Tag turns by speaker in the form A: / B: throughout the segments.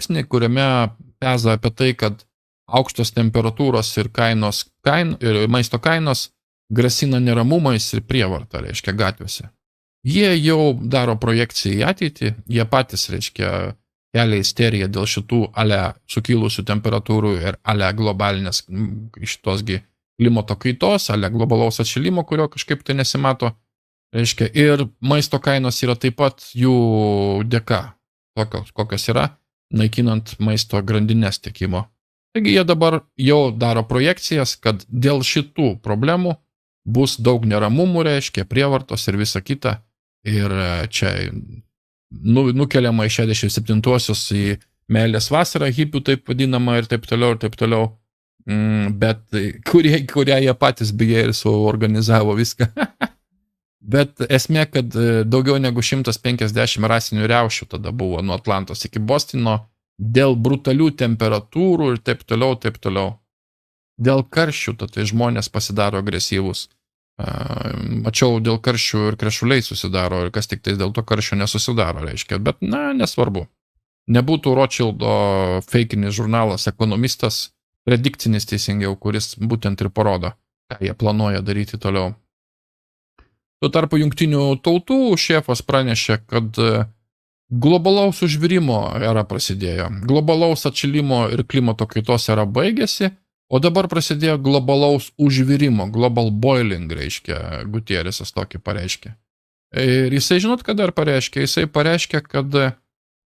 A: straipsnį, kuriame peza apie tai, kad aukštos temperatūros ir maisto kainos grasina neramumais ir prievartą, reiškia, gatvėse. Jie jau daro projekciją į ateitį, jie patys, reiškia, kelia isteriją dėl šitų sukilusių temperatūrų ir globalinės šitosgi klimato kaitos, globalaus atšilimo, kurio kažkaip tai nesimato, reiškia, ir maisto kainos yra taip pat jų dėka, kokios yra, naikinant maisto grandinės tiekimo. Taigi jie dabar jau daro projekcijas, kad dėl šitų problemų bus daug neramumų, reiškia, prievartos ir visa kita. Ir čia nukeliama į 67-osius į meilės vasarą, hipių taip vadinama ir taip toliau, bet kurie jie patys beje ir suorganizavo viską. Bet esmė, kad daugiau negu 150 rasinių riaušių tada buvo nuo Atlantos iki Bostono dėl brutalių temperatūrų ir taip toliau. Dėl karščių, tai žmonės pasidaro agresyvus. Mačiau, dėl karščių ir krešuliai susidaro, ir kas tik tais dėl to karščio nesusidaro, reiškia, bet, nesvarbu. Nebūtų Rothschildo feikinis žurnalas Ekonomistas, predikcinis teisingiau, kuris būtent ir parodo, ką jie planuoja daryti toliau. Tuo tarpu Jungtinių tautų šefas pranešė, kad globalaus užvirimo era prasidėjo, globalaus atšilimo ir klimato kaitos era baigėsi, o dabar prasidėjo globalaus užvirimo, global boiling, reiškia, Gutierrezas tokį pareiškė. Ir jisai, žinot, ką dar pareiškė? Jisai pareiškė, kad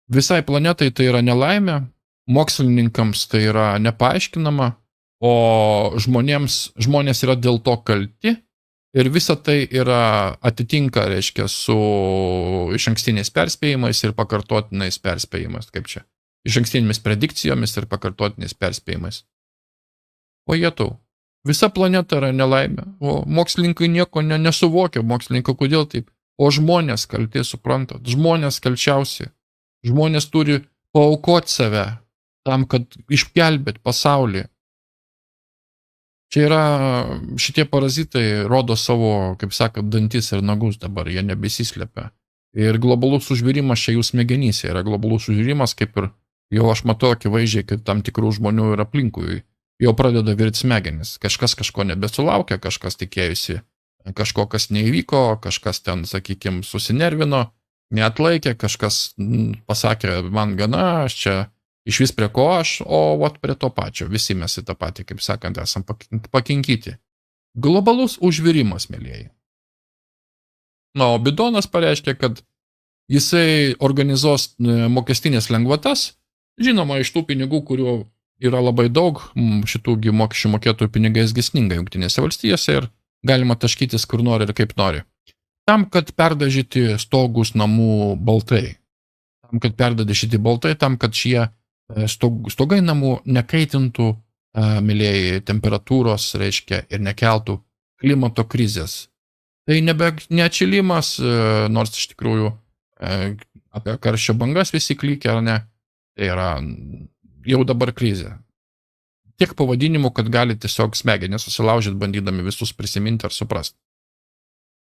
A: visai planetai tai yra nelaimė, mokslininkams tai yra nepaaiškinama, o žmonės yra dėl to kalti ir visa tai yra atitinka, reiškia, su išankstiniais perspėjimais ir pakartotinais perspėjimais, kaip čia, išankstinėmis predikcijomis ir pakartotiniais perspėjimais. O jėtau, visa planeta yra nelaimė, o mokslininkai nieko nesuvokia, mokslininkai kodėl taip, o žmonės kalti, suprantat, žmonės kalčiausi, žmonės turi paaukoti save tam, kad išgelbėt pasaulį. Čia yra, šitie parazitai rodo savo, kaip sakant, dantis ir nagus dabar, jie nebesislepia. Ir globalus užvirimas čia jų smegenyse yra globalus užvirimas, kaip ir jau aš matau akivaizdžiai, kad tam tikrų žmonių ir aplinkui jau pradeda virti smegenis. Kažkas kažko nebesulaukia, kažkas tikėjusi, kažko kas neįvyko, kažkas ten, sakykime, susinervino, neatlaikė, kažkas pasakė, man gana, aš čia iš vis prie ko aš, o vat prie to pačio. Visi mes į tą patį, kaip sakant, esam pakinkyti. Globalus užvirimas, mėlieji. O Bidonas pareiškė, kad jisai organizuos mokestinės lengvatas, žinoma, iš tų pinigų, kurių yra labai daug, šitų mokesčių mokėtojų pinigais sninga Jungtinėse valstijose ir galima taškytis kur nori ir kaip nori. Tam, kad perdažyti stogus namų baltai. Tam, kad perdažyti baltai, tam, kad šie stogai namų nekaitintų, mėlėjai, temperatūros, reiškia, ir nekeltų klimato krizės. Tai neatšilimas, nors iš tikrųjų apie karščio bangas visi klykia, ar ne, tai yra jau dabar krizė. Tiek pavadinimų, kad gali tiesiog smegenys susilaužyti, bandydami visus prisiminti ar suprasti.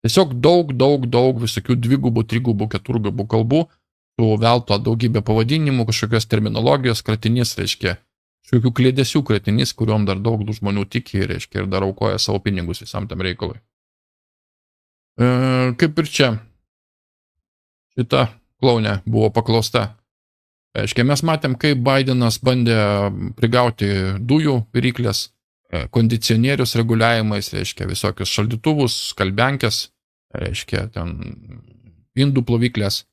A: Tiesiog daug visokių dvigubų, trigubų, keturgubų kalbų, tų velto daugybė pavadinimų, kažkokios terminologijos kratinys, reiškia, kažkokių klėdesių kratinys, kuriuom dar daug žmonių tiki, reiškia, ir dar aukoja savo pinigus visam tam reikalui. Kaip ir čia, šita klaunė buvo paklausta. Reiškia, mes matėm, kaip Bidenas bandė prigauti dujų viryklės, kondicionierius reguliavimais, reiškia, visokius šaldytuvus, kalbenkės, reiškia, ten indų plovyklės.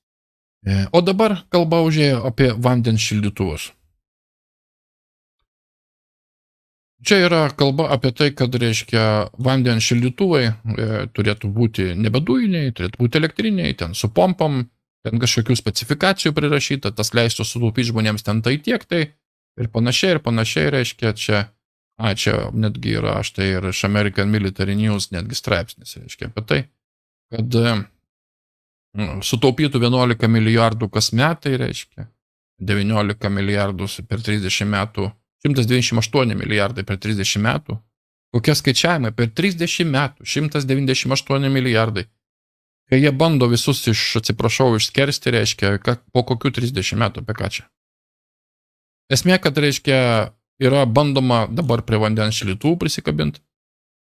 A: O dabar kalba užėjo apie vandens šildytuvus. Čia yra kalba apie tai, kad, reiškia, vandens šildytuvai turėtų būti nebedujiniai, turėtų būti elektriniai, ten su pompom, ten kažkokių specifikacijų prirašyta, tas leistų sutaupyti žmonėms ten tai tiek, tai ir panašiai, reiškia, čia netgi yra, štai ir iš American Military News netgi straipsnis, reiškia, apie tai, kad sutaupytų 11 milijardų kas metai, reiškia, 19 milijardus per 30 metų, 128 milijardai per 30 metų, kokie skaičiavimai, per 30 metų, 198 milijardai. Kai jie bando visus išskersti, reiškia, po kokių 30 metų, apie ką čia? Esmė, kad, reiškia, yra bandoma dabar prie vandens šildytuvų prisikabinti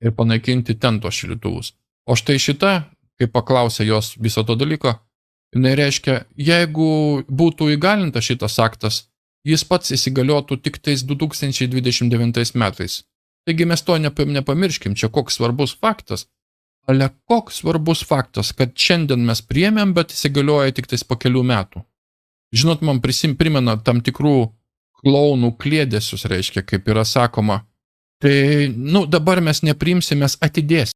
A: ir panaikinti ten tos šildytuvus. O štai šita, kai paklausė jos viso to dalyko, jinai reiškia, jeigu būtų įgalinta šitas aktas, jis pats įsigaliotų tik tais 2029 metais. Taigi mes to nepamirškim, čia koks svarbus faktas. Ale koks svarbus faktas, kad šiandien mes priėmėm, bet įsigalioja tik tais po kelių metų. Žinot, man primena tam tikrų klounų kliedesius, reiškia, kaip yra sakoma. Tai, dabar mes nepriimsim, mes atidėsim.